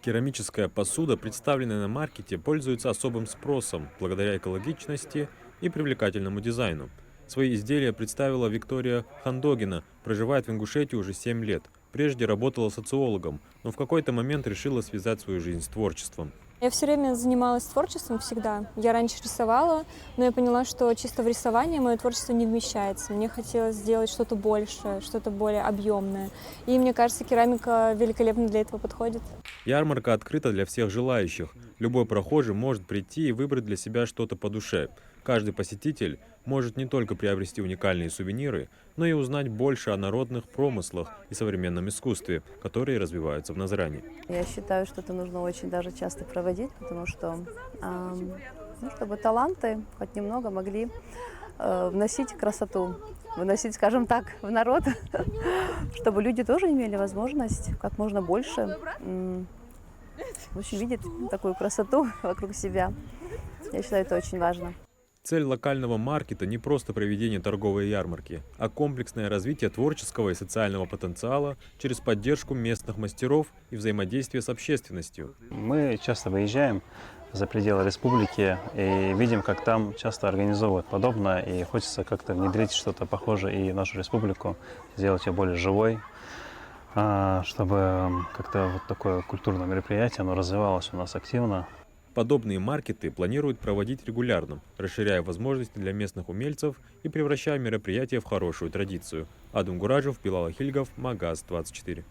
Керамическая посуда, представленная на маркете, пользуется особым спросом благодаря экологичности и привлекательному дизайну. Свои изделия представила Виктория Хандогина, проживает в Ингушетии уже 7 лет. Прежде работала социологом, но в какой-то момент решила связать свою жизнь с творчеством. Я все время занималась творчеством всегда. Я раньше рисовала, но я поняла, что чисто в рисовании мое творчество не вмещается. Мне хотелось сделать что-то большее, что-то более объемное. И мне кажется, керамика великолепно для этого подходит. Ярмарка открыта для всех желающих. Любой прохожий может прийти и выбрать для себя что-то по душе. Каждый посетитель может не только приобрести уникальные сувениры, но и узнать больше о народных промыслах и современном искусстве, которые развиваются в Назрани. Я считаю, что это нужно очень даже часто проводить, потому что, чтобы таланты хоть немного могли вносить красоту, выносить, скажем так, в народ, чтобы люди тоже имели возможность как можно больше, в общем, видеть такую красоту вокруг себя. Я считаю, это очень важно. Цель локального маркета не просто проведение торговой ярмарки, а комплексное развитие творческого и социального потенциала через поддержку местных мастеров и взаимодействие с общественностью. Мы часто выезжаем за пределы республики и видим, как там часто организовывают подобное, и хочется как-то внедрить что-то похожее и в нашу республику, сделать ее более живой, чтобы как-то вот такое культурное мероприятие, оно развивалось у нас активно. Подобные маркеты планируют проводить регулярно, расширяя возможности для местных умельцев и превращая мероприятия в хорошую традицию. Адам Гураджев, Билал Ахильгов, Магаз 24.